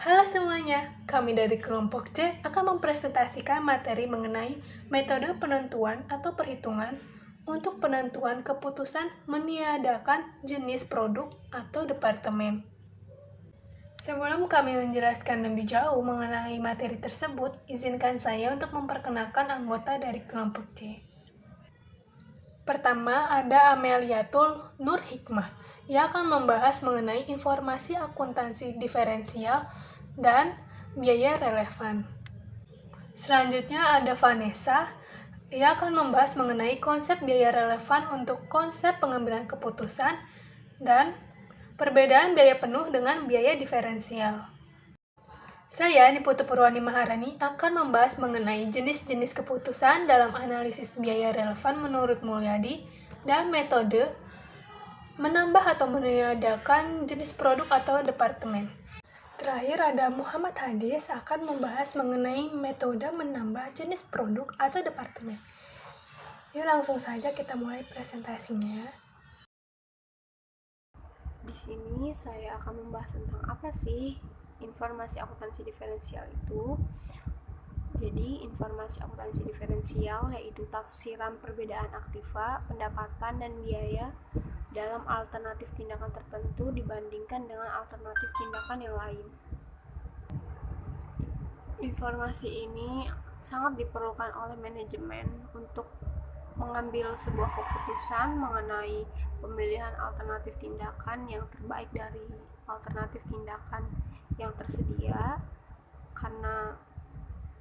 Halo semuanya, kami dari kelompok C akan mempresentasikan materi mengenai metode penentuan atau perhitungan untuk penentuan keputusan meniadakan jenis produk atau departemen. Sebelum kami menjelaskan lebih jauh mengenai materi tersebut, izinkan saya untuk memperkenalkan anggota dari kelompok C. Pertama, ada Ameliatul Nur Hikmah, yang akan membahas mengenai informasi akuntansi diferensial dan biaya relevan. Selanjutnya ada Vanessa, ia akan membahas mengenai konsep biaya relevan untuk konsep pengambilan keputusan dan perbedaan biaya penuh dengan biaya diferensial. Saya, Niputu Purwani Maharani, akan membahas mengenai jenis-jenis keputusan dalam analisis biaya relevan menurut Mulyadi dan metode menambah atau meniadakan jenis produk atau departemen. Terakhir ada Muhammad Hadis akan membahas mengenai metode menambah jenis produk atau departemen. Yuk langsung saja kita mulai presentasinya. Di sini saya akan membahas tentang apa sih informasi akuntansi diferensial itu. Jadi, informasi akuntansi diferensial yaitu tafsiran perbedaan aktiva, pendapatan, dan biaya dalam alternatif tindakan tertentu dibandingkan dengan alternatif tindakan yang lain. Informasi ini sangat diperlukan oleh manajemen untuk mengambil sebuah keputusan mengenai pemilihan alternatif tindakan yang terbaik dari alternatif tindakan yang tersedia, karena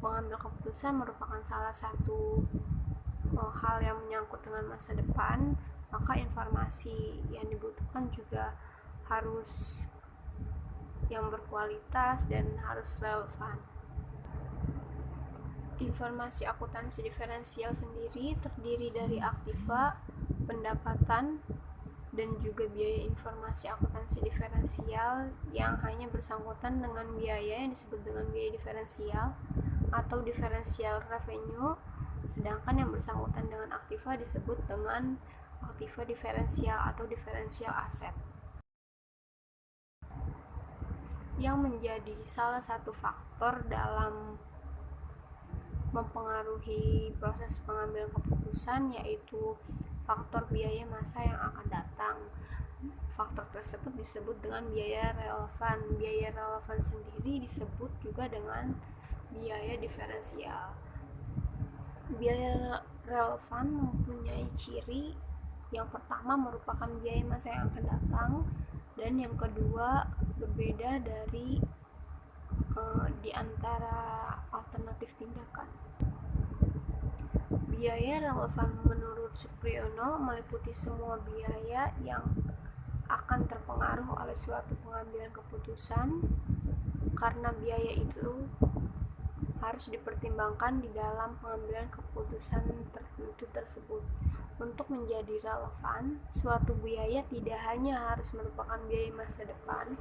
mengambil keputusan merupakan salah satu hal yang menyangkut dengan masa depan, maka informasi yang dibutuhkan juga harus yang berkualitas dan harus relevan. Informasi akuntansi diferensial sendiri terdiri dari aktiva, pendapatan, dan juga biaya. Informasi akuntansi diferensial yang hanya bersangkutan dengan biaya yang disebut dengan biaya diferensial atau diferensial revenue, sedangkan yang bersangkutan dengan aktiva disebut dengan aktiva diferensial atau diferensial aset. Yang menjadi salah satu faktor dalam mempengaruhi proses pengambilan keputusan yaitu faktor biaya masa yang akan datang. Faktor tersebut disebut dengan biaya relevan. Biaya relevan sendiri disebut juga dengan biaya diferensial. Biaya relevan mempunyai ciri yang pertama merupakan biaya masa yang akan datang, dan yang kedua berbeda dari di antara alternatif tindakan. Biaya relevan menurut Supriyono meliputi semua biaya yang akan terpengaruh oleh suatu pengambilan keputusan, karena biaya itu harus dipertimbangkan di dalam pengambilan keputusan tertentu tersebut. Untuk menjadi relevan, suatu biaya tidak hanya harus merupakan biaya masa depan,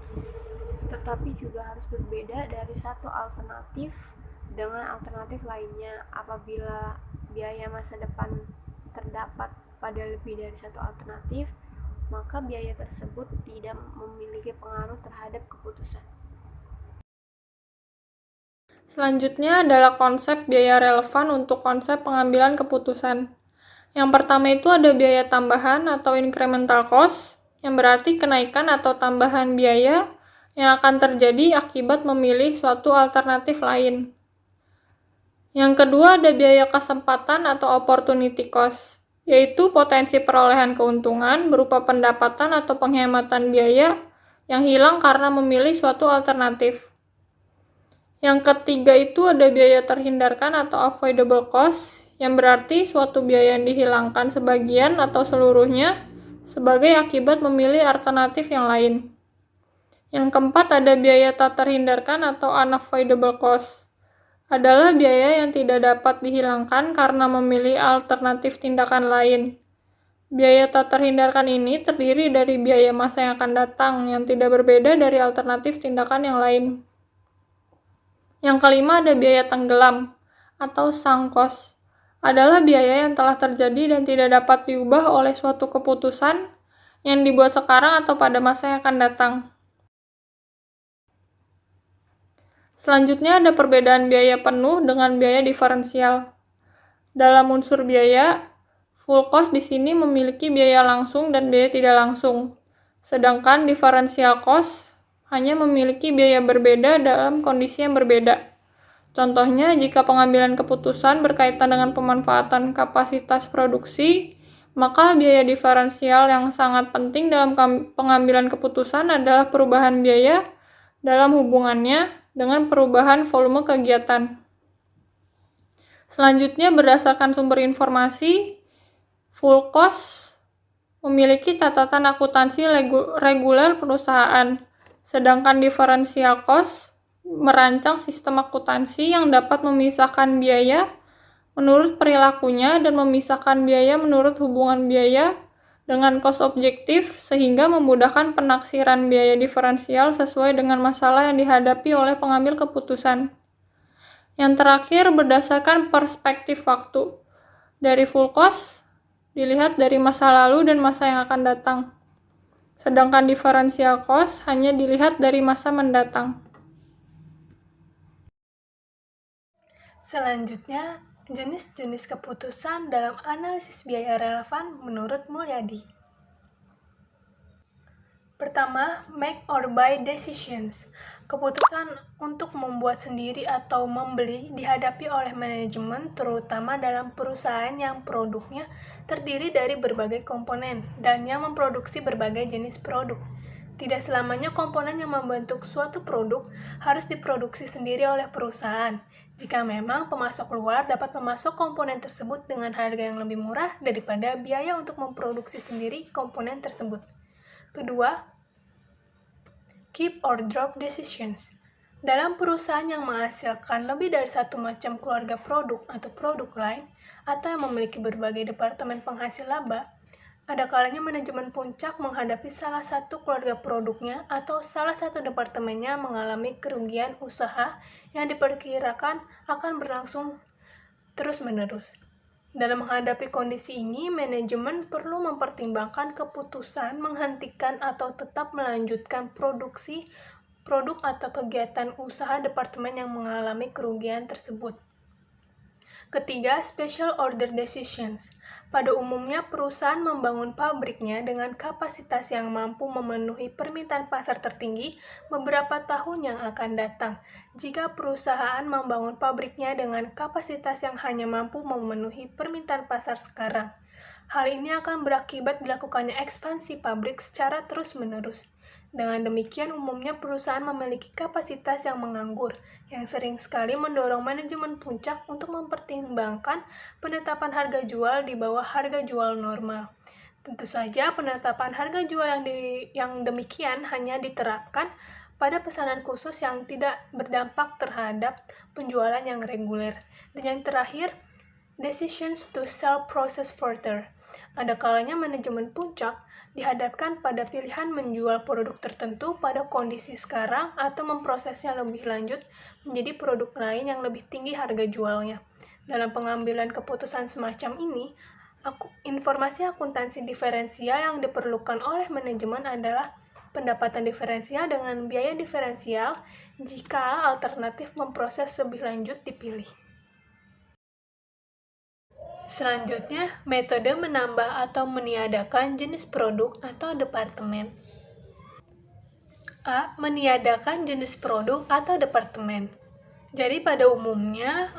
tetapi juga harus berbeda dari satu alternatif dengan alternatif lainnya. Apabila biaya masa depan terdapat pada lebih dari satu alternatif, maka biaya tersebut tidak memiliki pengaruh terhadap keputusan. Selanjutnya adalah konsep biaya relevan untuk konsep pengambilan keputusan. Yang pertama itu ada biaya tambahan atau incremental cost, yang berarti kenaikan atau tambahan biaya yang akan terjadi akibat memilih suatu alternatif lain. Yang kedua ada biaya kesempatan atau opportunity cost, yaitu potensi perolehan keuntungan berupa pendapatan atau penghematan biaya yang hilang karena memilih suatu alternatif. Yang ketiga itu ada biaya terhindarkan atau avoidable cost, yang berarti suatu biaya yang dihilangkan sebagian atau seluruhnya sebagai akibat memilih alternatif yang lain. Yang keempat ada biaya tak terhindarkan atau unavoidable cost, adalah biaya yang tidak dapat dihilangkan karena memilih alternatif tindakan lain. Biaya tak terhindarkan ini terdiri dari biaya masa yang akan datang yang tidak berbeda dari alternatif tindakan yang lain. Yang kelima ada biaya tenggelam atau sunk cost, adalah biaya yang telah terjadi dan tidak dapat diubah oleh suatu keputusan yang dibuat sekarang atau pada masa yang akan datang. Selanjutnya ada perbedaan biaya penuh dengan biaya diferensial. Dalam unsur biaya, full cost di sini memiliki biaya langsung dan biaya tidak langsung. Sedangkan differential cost hanya memiliki biaya berbeda dalam kondisi yang berbeda. Contohnya, jika pengambilan keputusan berkaitan dengan pemanfaatan kapasitas produksi, maka biaya diferensial yang sangat penting dalam pengambilan keputusan adalah perubahan biaya dalam hubungannya dengan perubahan volume kegiatan. Selanjutnya, berdasarkan sumber informasi, full cost memiliki catatan akuntansi reguler perusahaan, sedangkan differential cost merancang sistem akuntansi yang dapat memisahkan biaya menurut perilakunya dan memisahkan biaya menurut hubungan biaya dengan cost objektif sehingga memudahkan penaksiran biaya diferensial sesuai dengan masalah yang dihadapi oleh pengambil keputusan. Yang terakhir, berdasarkan perspektif waktu. Dari full cost dilihat dari masa lalu dan masa yang akan datang. Sedangkan differential cost hanya dilihat dari masa mendatang. Selanjutnya, jenis-jenis keputusan dalam analisis biaya relevan menurut Mulyadi. Pertama, make or buy decisions. Keputusan untuk membuat sendiri atau membeli dihadapi oleh manajemen terutama dalam perusahaan yang produknya terdiri dari berbagai komponen dan yang memproduksi berbagai jenis produk. Tidak selamanya komponen yang membentuk suatu produk harus diproduksi sendiri oleh perusahaan. Jika memang pemasok luar dapat memasok komponen tersebut dengan harga yang lebih murah daripada biaya untuk memproduksi sendiri komponen tersebut. Kedua, keep or drop decisions. Dalam perusahaan yang menghasilkan lebih dari satu macam keluarga produk atau produk lain, atau yang memiliki berbagai departemen penghasil laba, ada kalanya manajemen puncak menghadapi salah satu keluarga produknya atau salah satu departemennya mengalami kerugian usaha yang diperkirakan akan berlangsung terus-menerus. Dalam menghadapi kondisi ini, manajemen perlu mempertimbangkan keputusan menghentikan atau tetap melanjutkan produksi produk atau kegiatan usaha departemen yang mengalami kerugian tersebut. Ketiga, special order decisions. Pada umumnya, perusahaan membangun pabriknya dengan kapasitas yang mampu memenuhi permintaan pasar tertinggi beberapa tahun yang akan datang. Jika perusahaan membangun pabriknya dengan kapasitas yang hanya mampu memenuhi permintaan pasar sekarang, hal ini akan berakibat dilakukannya ekspansi pabrik secara terus-menerus. Dengan demikian, umumnya perusahaan memiliki kapasitas yang menganggur, yang sering sekali mendorong manajemen puncak untuk mempertimbangkan penetapan harga jual di bawah harga jual normal. Tentu saja, penetapan harga jual yang demikian hanya diterapkan pada pesanan khusus yang tidak berdampak terhadap penjualan yang reguler. Dan yang terakhir, decisions to sell process further. Ada kalanya manajemen puncak dihadapkan pada pilihan menjual produk tertentu pada kondisi sekarang atau memprosesnya lebih lanjut menjadi produk lain yang lebih tinggi harga jualnya. Dalam pengambilan keputusan semacam ini, informasi akuntansi diferensial yang diperlukan oleh manajemen adalah pendapatan diferensial dengan biaya diferensial jika alternatif memproses lebih lanjut dipilih. Selanjutnya, metode menambah atau meniadakan jenis produk atau departemen. A. Meniadakan jenis produk atau departemen. Jadi pada umumnya,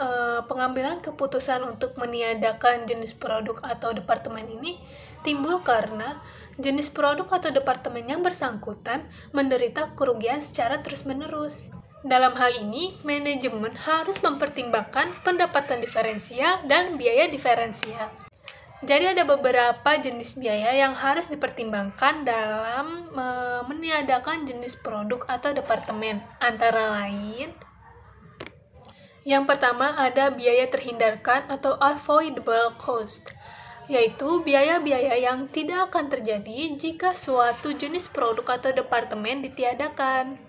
pengambilan keputusan untuk meniadakan jenis produk atau departemen ini timbul karena jenis produk atau departemen yang bersangkutan menderita kerugian secara terus-menerus. Dalam hal ini, manajemen harus mempertimbangkan pendapatan diferensial dan biaya diferensial. Jadi ada beberapa jenis biaya yang harus dipertimbangkan dalam meniadakan jenis produk atau departemen. Antara lain, yang pertama ada biaya terhindarkan atau avoidable cost, yaitu biaya-biaya yang tidak akan terjadi jika suatu jenis produk atau departemen ditiadakan.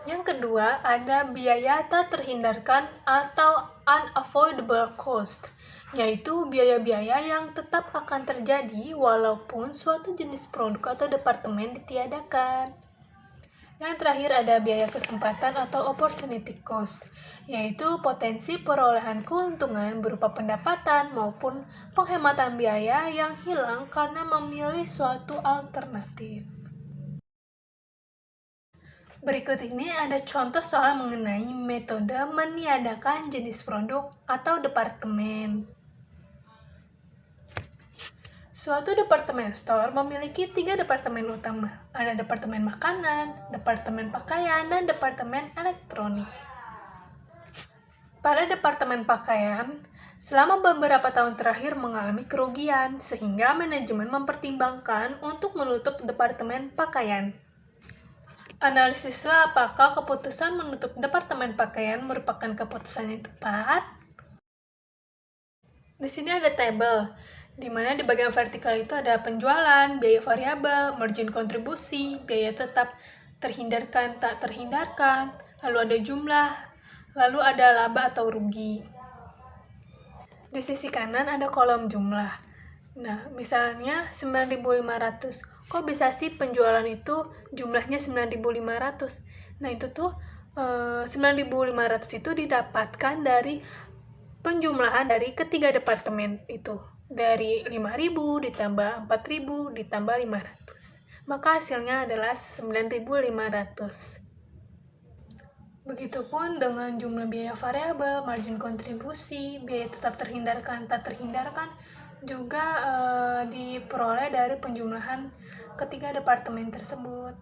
Yang kedua, ada biaya tak terhindarkan atau unavoidable cost, yaitu biaya-biaya yang tetap akan terjadi walaupun suatu jenis produk atau departemen ditiadakan. Yang terakhir ada biaya kesempatan atau opportunity cost, yaitu potensi perolehan keuntungan berupa pendapatan maupun penghematan biaya yang hilang karena memilih suatu alternatif. Berikut ini ada contoh soal mengenai metode meniadakan jenis produk atau departemen. Suatu departemen store memiliki 3 departemen utama. Ada departemen makanan, departemen pakaian, dan departemen elektronik. Pada departemen pakaian, selama beberapa tahun terakhir mengalami kerugian, sehingga manajemen mempertimbangkan untuk menutup departemen pakaian. Analisislah apakah keputusan menutup departemen pakaian merupakan keputusan yang tepat. Di sini ada tabel, di mana di bagian vertikal itu ada penjualan, biaya variabel, margin kontribusi, biaya tetap, terhindarkan, tak terhindarkan, lalu ada jumlah, lalu ada laba atau rugi. Di sisi kanan ada kolom jumlah. Nah, misalnya 9.500. Kok bisa sih penjualan itu jumlahnya 9.500? Nah, itu tuh 9.500 itu didapatkan dari penjumlahan dari ketiga departemen itu. Dari 5.000 ditambah 4.000 ditambah 500. Maka hasilnya adalah 9.500. Begitupun dengan jumlah biaya variabel, margin kontribusi, biaya tetap terhindarkan, tak terhindarkan, juga diperoleh dari penjumlahan ketiga departemen tersebut.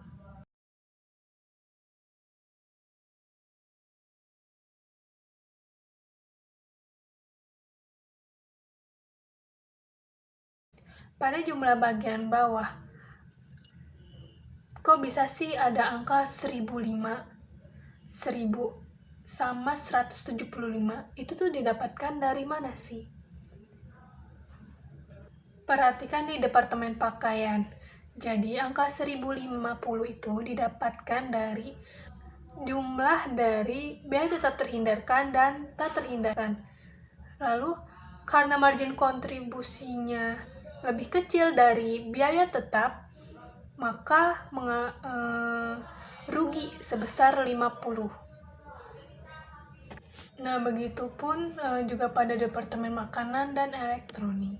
Pada jumlah bagian bawah, kok bisa sih ada angka 1.005, 1.000 sama 175? Itu tuh didapatkan dari mana sih? Perhatikan di departemen pakaian. Jadi angka 1.050 itu didapatkan dari jumlah dari biaya tetap terhindarkan dan tak terhindarkan. Lalu karena margin kontribusinya lebih kecil dari biaya tetap, maka rugi sebesar 50. Nah, begitupun juga pada departemen makanan dan elektronik.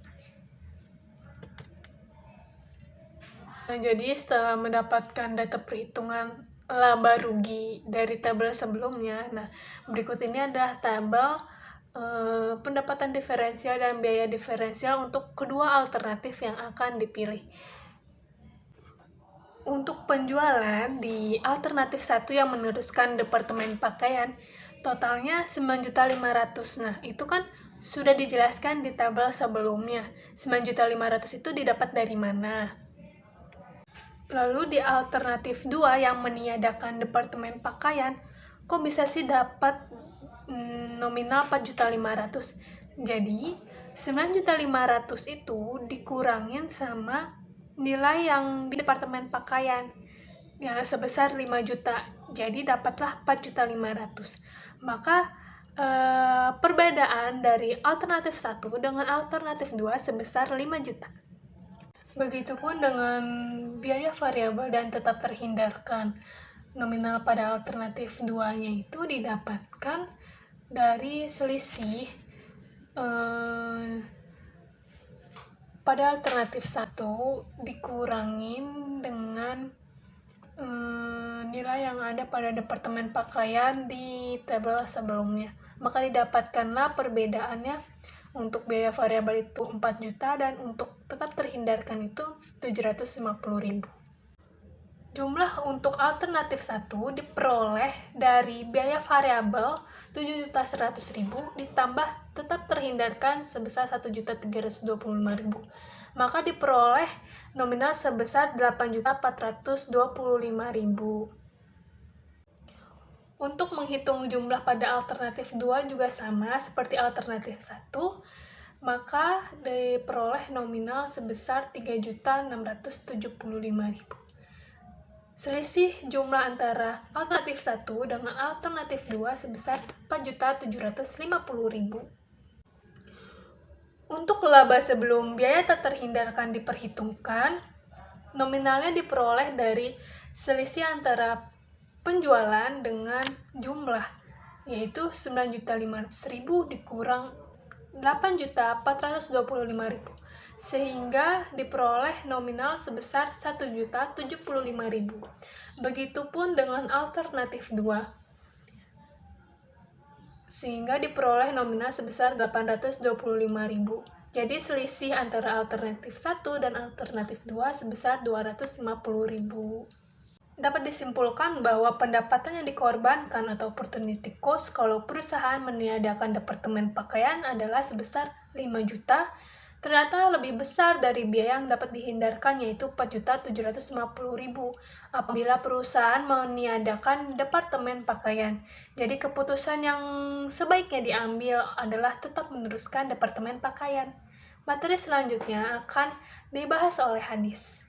Nah, jadi setelah mendapatkan data perhitungan laba rugi dari tabel sebelumnya, nah berikut ini adalah tabel pendapatan diferensial dan biaya diferensial untuk kedua alternatif yang akan dipilih. Untuk penjualan di alternatif 1 yang meneruskan departemen pakaian, totalnya 9.500.000. Nah, itu kan sudah dijelaskan di tabel sebelumnya. 9.500.000 itu didapat dari mana? Lalu di alternatif 2 yang meniadakan departemen pakaian, kok bisa sih dapat nominal 4.500.000? Jadi 9.500.000 itu dikurangin sama nilai yang di departemen pakaian ya sebesar 5 juta. Jadi dapatlah 4.500.000. Maka perbedaan dari alternatif 1 dengan alternatif 2 sebesar 5 juta. Begitupun dengan biaya variabel dan tetap terhindarkan. Nominal pada alternatif 2-nya itu didapatkan dari selisih pada alternatif 1 dikurangin dengan nilai yang ada pada departemen pakaian di tabel sebelumnya. Maka didapatkanlah perbedaannya. Untuk biaya variabel itu 4 juta dan untuk tetap terhindarkan itu 750.000. Jumlah untuk alternatif 1 diperoleh dari biaya variabel 7.100.000 ditambah tetap terhindarkan sebesar 1.325.000. Maka diperoleh nominal sebesar 8.425.000. Untuk menghitung jumlah pada alternatif 2 juga sama seperti alternatif 1, maka diperoleh nominal sebesar 3.675.000. Selisih jumlah antara alternatif 1 dengan alternatif 2 sebesar 4.750.000. Untuk laba sebelum biaya tak terhindarkan diperhitungkan, nominalnya diperoleh dari selisih antara penjualan dengan jumlah, yaitu 9.500.000 dikurang 8.425.000, sehingga diperoleh nominal sebesar 1.075.000. Begitupun dengan alternatif 2, sehingga diperoleh nominal sebesar 825.000. Jadi selisih antara alternatif 1 dan alternatif 2 sebesar 250.000. Dapat disimpulkan bahwa pendapatan yang dikorbankan atau opportunity cost kalau perusahaan meniadakan departemen pakaian adalah sebesar 5 juta, ternyata lebih besar dari biaya yang dapat dihindarkan, yaitu 4.750.000 apabila perusahaan meniadakan departemen pakaian. Jadi keputusan yang sebaiknya diambil adalah tetap meneruskan departemen pakaian. Materi selanjutnya akan dibahas oleh Hadis.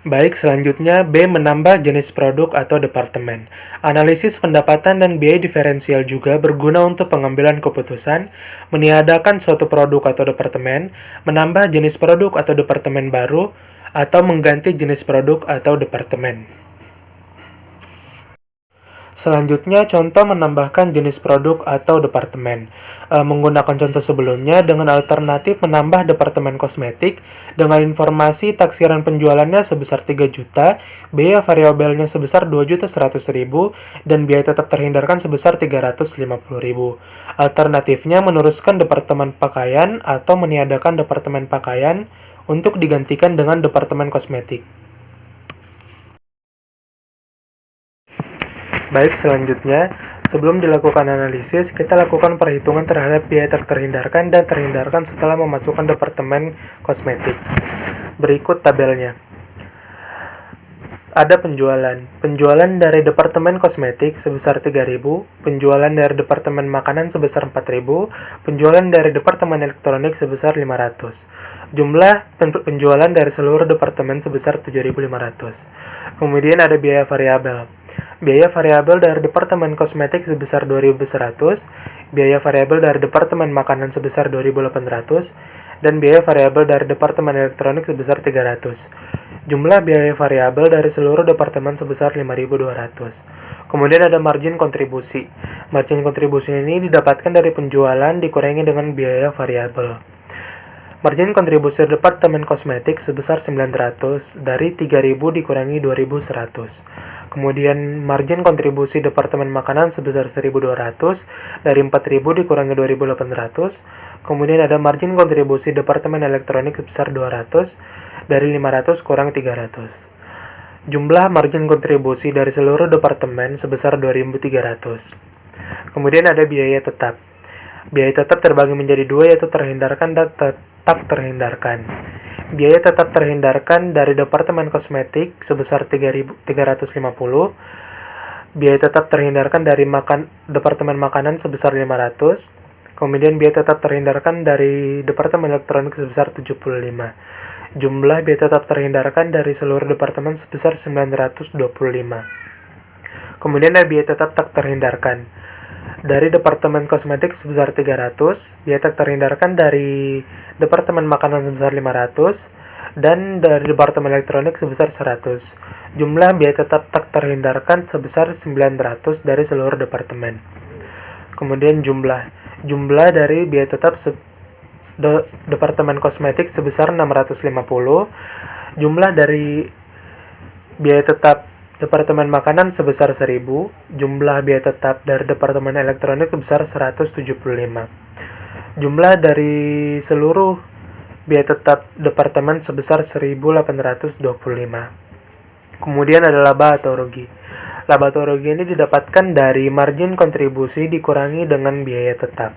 Baik, selanjutnya B. Menambah jenis produk atau departemen. Analisis pendapatan dan biaya diferensial juga berguna untuk pengambilan keputusan, meniadakan suatu produk atau departemen, menambah jenis produk atau departemen baru, atau mengganti jenis produk atau departemen. Selanjutnya, contoh menambahkan jenis produk atau departemen. Menggunakan contoh sebelumnya dengan alternatif menambah departemen kosmetik dengan informasi taksiran penjualannya sebesar 3 juta, biaya variabelnya sebesar 2.100.000, dan biaya tetap terhindarkan sebesar 350.000. Alternatifnya meneruskan departemen pakaian atau meniadakan departemen pakaian untuk digantikan dengan departemen kosmetik. Baik, selanjutnya, sebelum dilakukan analisis, kita lakukan perhitungan terhadap biaya tak terhindarkan dan terhindarkan setelah memasukkan departemen kosmetik. Berikut tabelnya. Ada penjualan dari departemen kosmetik sebesar 3.000, penjualan dari departemen makanan sebesar 4.000, penjualan dari departemen elektronik sebesar 500. Jumlah penjualan dari seluruh departemen sebesar 7.500. Kemudian ada biaya variabel. Biaya variabel dari departemen kosmetik sebesar 2.100, biaya variabel dari departemen makanan sebesar 2.800, dan biaya variabel dari departemen elektronik sebesar 300. Jumlah biaya variabel dari seluruh departemen sebesar 5.200. Kemudian ada margin kontribusi. Margin kontribusi ini didapatkan dari penjualan dikurangi dengan biaya variabel. Margin kontribusi departemen kosmetik sebesar 900 dari 3.000 dikurangi 2.100. Kemudian margin kontribusi departemen makanan sebesar 1.200 dari 4.000 dikurangi 2.800. Kemudian ada margin kontribusi departemen elektronik sebesar 200 dari 500 kurang 300. Jumlah margin kontribusi dari seluruh departemen sebesar 2.300. Kemudian ada biaya tetap. Biaya tetap terbagi menjadi dua, yaitu terhindarkan dan tetap terhindarkan. Biaya tetap terhindarkan dari departemen kosmetik sebesar 3.350. Biaya tetap terhindarkan dari departemen makanan sebesar 500. Kemudian biaya tetap terhindarkan dari departemen elektronik sebesar 75. Jumlah biaya tetap terhindarkan dari seluruh departemen sebesar 925. Kemudian ada biaya tetap tak terhindarkan. Dari departemen kosmetik sebesar 300, biaya tak terhindarkan dari departemen makanan sebesar 500, dan dari departemen elektronik sebesar 100. Jumlah biaya tetap tak terhindarkan sebesar 900 dari seluruh departemen. Kemudian jumlah dari biaya tetap departemen kosmetik sebesar 650, jumlah dari biaya tetap departemen makanan sebesar 1.000, jumlah biaya tetap dari departemen elektronik sebesar 175. Jumlah dari seluruh biaya tetap departemen sebesar 1.825. Kemudian ada laba atau rugi. Laba atau rugi ini didapatkan dari margin kontribusi dikurangi dengan biaya tetap.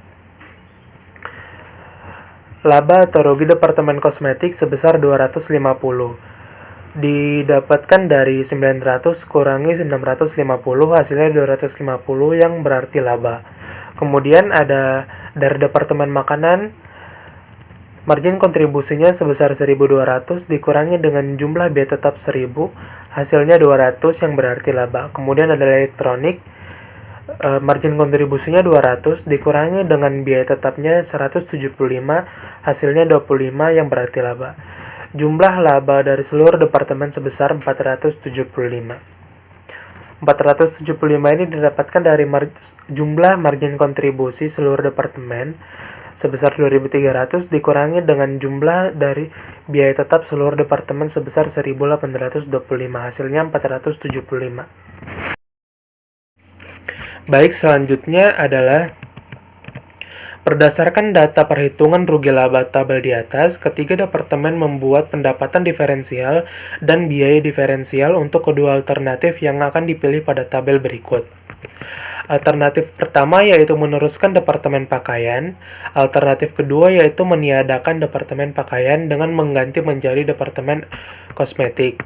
Laba atau rugi departemen kosmetik sebesar 250. Didapatkan dari 900 kurangi 650, hasilnya 250 yang berarti laba. Kemudian ada dari departemen makanan, margin kontribusinya sebesar 1.200 dikurangi dengan jumlah biaya tetap 1.000, hasilnya 200 yang berarti laba. Kemudian ada elektronik, margin kontribusinya 200 dikurangi dengan biaya tetapnya 175, hasilnya 25 yang berarti laba. Jumlah laba dari seluruh departemen sebesar 475. 475 ini didapatkan dari jumlah margin kontribusi seluruh departemen sebesar 2.300 dikurangi dengan jumlah dari biaya tetap seluruh departemen sebesar 1.825. Hasilnya 475. Baik, selanjutnya adalah berdasarkan data perhitungan rugi laba tabel di atas, ketiga departemen membuat pendapatan diferensial dan biaya diferensial untuk kedua alternatif yang akan dipilih pada tabel berikut. Alternatif pertama yaitu meneruskan departemen pakaian, alternatif kedua yaitu meniadakan departemen pakaian dengan mengganti menjadi departemen kosmetik.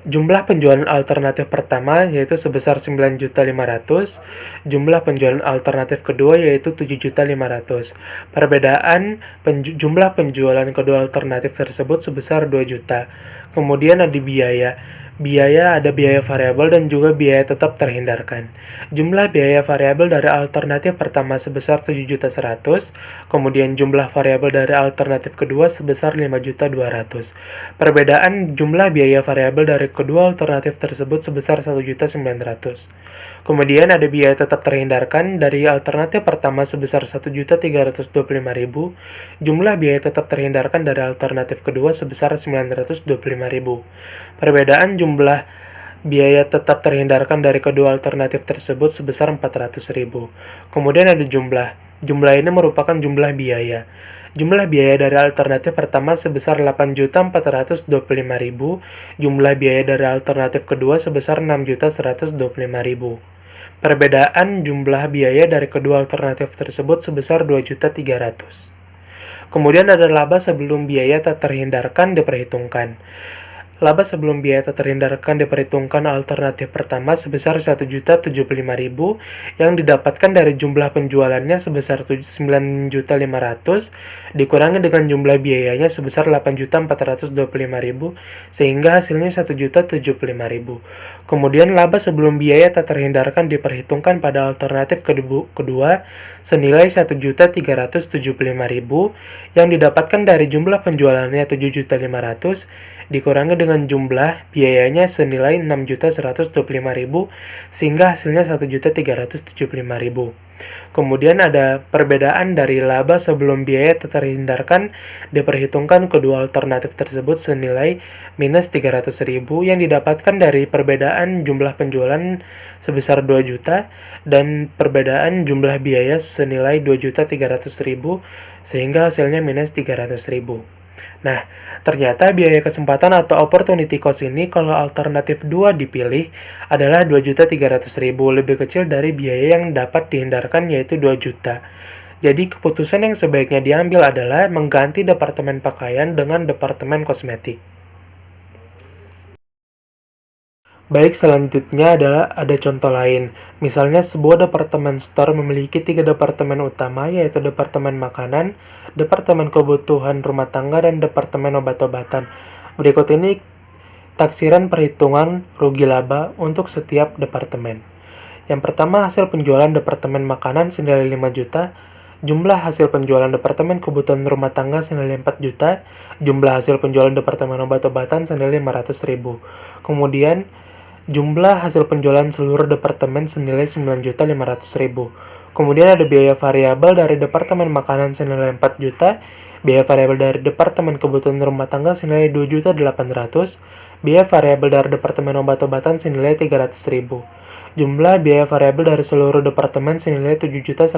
Jumlah penjualan alternatif pertama yaitu sebesar 9.500.000, jumlah penjualan alternatif kedua yaitu 7.500.000. Perbedaan jumlah penjualan kedua alternatif tersebut sebesar 2 juta. Kemudian ada biaya. Ada biaya variabel dan juga biaya tetap terhindarkan. Jumlah biaya variabel dari alternatif pertama sebesar 7.100.000, kemudian jumlah variabel dari alternatif kedua sebesar 5.200.000. Perbedaan jumlah biaya variabel dari kedua alternatif tersebut sebesar 1.900.000. Kemudian ada biaya tetap terhindarkan dari alternatif pertama sebesar 1.325.000, jumlah biaya tetap terhindarkan dari alternatif kedua sebesar 925.000. Perbedaan jumlah biaya tetap terhindarkan dari kedua alternatif tersebut sebesar 400.000. Kemudian ada jumlah. Jumlah ini merupakan jumlah biaya. Jumlah biaya dari alternatif pertama sebesar 8.425.000, jumlah biaya dari alternatif kedua sebesar 6.125.000. Perbedaan jumlah biaya dari kedua alternatif tersebut sebesar 2.300.000. Kemudian ada laba sebelum biaya tak terhindarkan diperhitungkan. Laba sebelum biaya tak terhindarkan diperhitungkan alternatif pertama sebesar 1.075.000 yang didapatkan dari jumlah penjualannya sebesar 9.500.000 dikurangi dengan jumlah biayanya sebesar 8.425.000 sehingga hasilnya 1.075.000. Kemudian laba sebelum biaya tak terhindarkan diperhitungkan pada alternatif kedua senilai 1.375.000 yang didapatkan dari jumlah penjualannya 7.500.000 dikurangi dengan jumlah biayanya senilai 6.125.000 sehingga hasilnya 1.375.000. Kemudian ada perbedaan dari laba sebelum biaya tak terhindarkan diperhitungkan kedua alternatif tersebut senilai minus 300.000 yang didapatkan dari perbedaan jumlah penjualan sebesar 2 juta dan perbedaan jumlah biaya senilai 2.300.000 sehingga hasilnya minus 300.000. Nah, ternyata biaya kesempatan atau opportunity cost ini kalau alternatif 2 dipilih adalah 2.300.000, lebih kecil dari biaya yang dapat dihindarkan yaitu 2 juta. Jadi keputusan yang sebaiknya diambil adalah mengganti departemen pakaian dengan departemen kosmetik. Baik, selanjutnya adalah ada contoh lain. Misalnya sebuah departemen store memiliki 3 departemen utama yaitu departemen makanan, departemen kebutuhan rumah tangga, dan departemen obat-obatan. Berikut ini taksiran perhitungan rugi laba untuk setiap departemen. Yang pertama, hasil penjualan departemen makanan senilai 5 juta, jumlah hasil penjualan departemen kebutuhan rumah tangga senilai 4 juta, jumlah hasil penjualan departemen obat-obatan senilai 500.000. Kemudian jumlah hasil penjualan seluruh departemen senilai 9.500.000. Kemudian ada biaya variabel dari departemen makanan senilai 4 juta, biaya variabel dari departemen kebutuhan rumah tangga senilai 2.800.000, biaya variabel dari departemen obat-obatan senilai 300.000. Jumlah biaya variabel dari seluruh departemen senilai 7.100.000.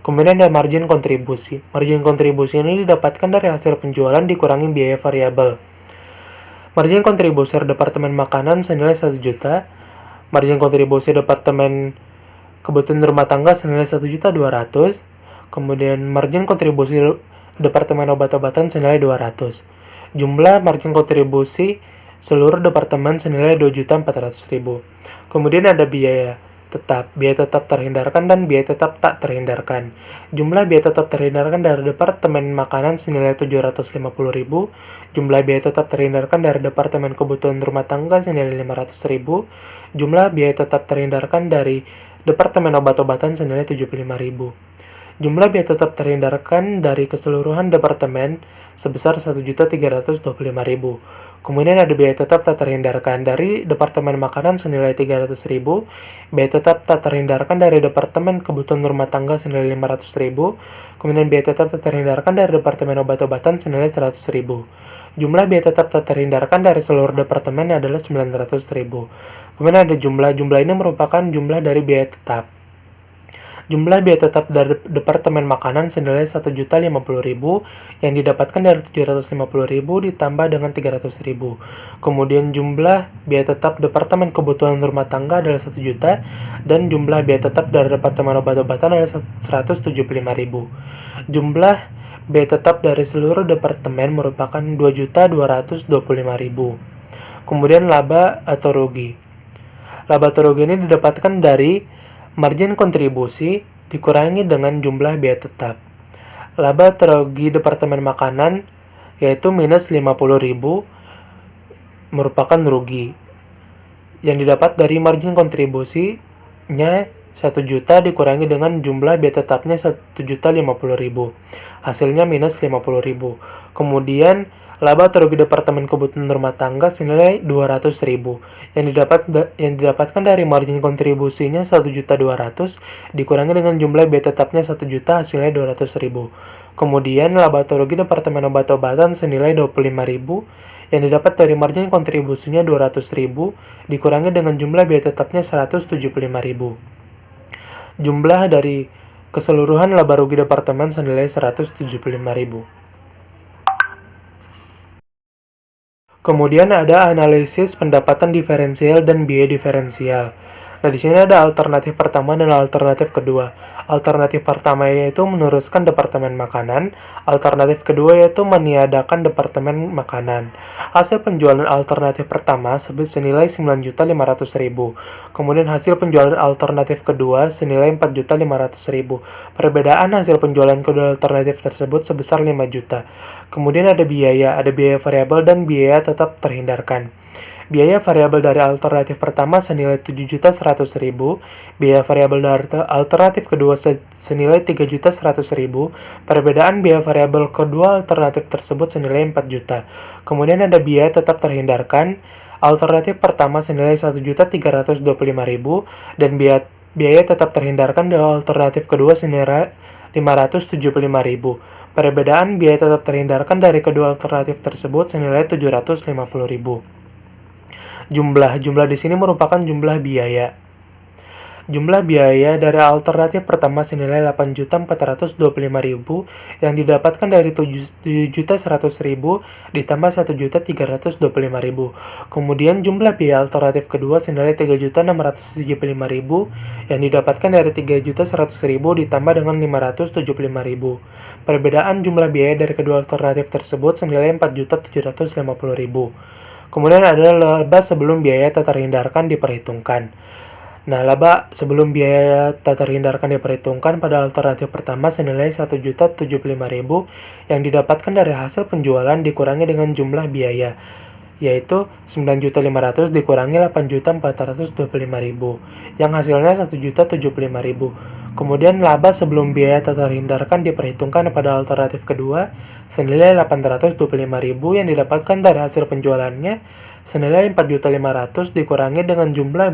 Kemudian ada margin kontribusi. Margin kontribusi ini didapatkan dari hasil penjualan dikurangi biaya variabel. Margin kontribusi departemen makanan senilai 1 juta, margin kontribusi departemen kebutuhan rumah tangga senilai 1.200.000, kemudian margin kontribusi departemen obat-obatan senilai 200. Jumlah margin kontribusi seluruh departemen senilai 2.400.000. Kemudian ada biaya tetap terhindarkan dan biaya tetap tak terhindarkan. Jumlah biaya tetap terhindarkan dari departemen makanan senilai 750.000, jumlah biaya tetap terhindarkan dari departemen kebutuhan rumah tangga senilai 500.000, jumlah biaya tetap terhindarkan dari departemen obat-obatan senilai 75.000. Jumlah biaya tetap terhindarkan dari keseluruhan departemen sebesar 1.325.000. Kemudian ada biaya tetap tak terhindarkan dari Departemen Makanan senilai 300.000, biaya tetap tak terhindarkan dari Departemen Kebutuhan Rumah Tangga senilai 500.000, kemudian biaya tetap tak terhindarkan dari Departemen Obat-obatan senilai 100.000. Jumlah biaya tetap tak terhindarkan dari seluruh departemen adalah 900.000. Kemudian ada jumlah ini merupakan jumlah dari biaya tetap. Jumlah biaya tetap dari Departemen Makanan senilai 1.050.000 yang didapatkan dari 750.000 ditambah dengan 300.000. Kemudian jumlah biaya tetap Departemen Kebutuhan Rumah Tangga adalah 1 juta dan jumlah biaya tetap dari Departemen Obat-obatan adalah 175.000. Jumlah biaya tetap dari seluruh departemen merupakan 2.225.000. Kemudian laba atau rugi. Laba atau rugi ini didapatkan dari margin kontribusi dikurangi dengan jumlah biaya tetap. Laba atau rugi Departemen Makanan yaitu minus 50.000 merupakan rugi yang didapat dari margin kontribusinya 1 juta dikurangi dengan jumlah biaya tetapnya 1.050.000. Hasilnya minus 50.000. Kemudian laba atau rugi Departemen Kebutuhan Rumah Tangga senilai 200.000 yang didapatkan dari margin kontribusinya 1.200.000 dikurangi dengan jumlah biaya tetapnya 1 juta hasilnya 200.000. Kemudian laba atau rugi Departemen Obat-obatan senilai 25.000 yang didapat dari margin kontribusinya 200.000 dikurangi dengan jumlah biaya tetapnya 175.000. Jumlah dari keseluruhan laba rugi departemen senilai 175.000. Kemudian ada analisis pendapatan diferensial dan biaya diferensial. Nah, di sini ada alternatif pertama dan alternatif kedua. Alternatif pertama yaitu meneruskan Departemen Makanan, alternatif kedua yaitu meniadakan Departemen Makanan. Hasil penjualan alternatif pertama senilai 9.500.000. Kemudian hasil penjualan alternatif kedua senilai 4.500.000. Perbedaan hasil penjualan kedua alternatif tersebut sebesar 5 juta. Kemudian ada biaya variabel dan biaya tetap terhindarkan. Biaya variabel dari alternatif pertama senilai 7.100.000, biaya variabel dari alternatif kedua senilai 3.100.000, perbedaan biaya variabel kedua alternatif tersebut senilai 4 juta. Kemudian ada biaya tetap terhindarkan, alternatif pertama senilai 1.325.000 dan biaya tetap terhindarkan dari alternatif kedua senilai 575.000. Perbedaan biaya tetap terhindarkan dari kedua alternatif tersebut senilai 750.000. Jumlah di sini merupakan jumlah biaya. Jumlah biaya dari alternatif pertama senilai 8.425.000 yang didapatkan dari 7.100.000 ditambah 1.325.000. Kemudian jumlah biaya alternatif kedua senilai 3.675.000 yang didapatkan dari 3.100.000 ditambah dengan 575.000. Perbedaan jumlah biaya dari kedua alternatif tersebut senilai 4.750.000. Kemudian ada laba sebelum biaya tak terhindarkan diperhitungkan. Nah, laba sebelum biaya tak terhindarkan diperhitungkan pada alternatif pertama senilai 1.075.000 yang didapatkan dari hasil penjualan dikurangi dengan jumlah biaya, yaitu 9.500.000 dikurangi 8.425.000 yang hasilnya 1.075.000. Kemudian laba sebelum biaya tak terhindarkan diperhitungkan pada alternatif kedua senilai 825.000 yang didapatkan dari hasil penjualannya senilai 4.500.000 dikurangi dengan jumlah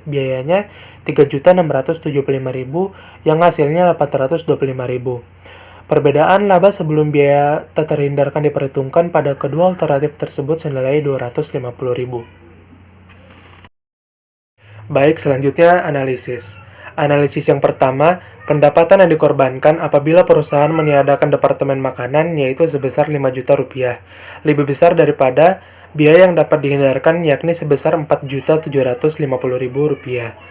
biayanya 3.675.000 yang hasilnya 825.000. Perbedaan laba sebelum biaya tak terhindarkan diperhitungkan pada kedua alternatif tersebut senilai 250.000. Baik, selanjutnya analisis. Analisis yang pertama, pendapatan yang dikorbankan apabila perusahaan meniadakan Departemen Makanan yaitu sebesar 5 juta rupiah, lebih besar daripada biaya yang dapat dihindarkan yakni sebesar 4.750.000 rupiah.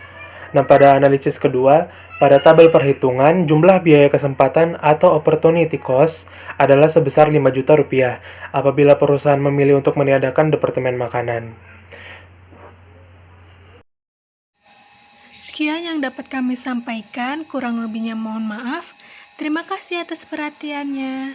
Nah, pada analisis kedua, pada tabel perhitungan, jumlah biaya kesempatan atau opportunity cost adalah sebesar 5 juta rupiah apabila perusahaan memilih untuk meniadakan Departemen Makanan. Sekian yang dapat kami sampaikan, kurang lebihnya mohon maaf. Terima kasih atas perhatiannya.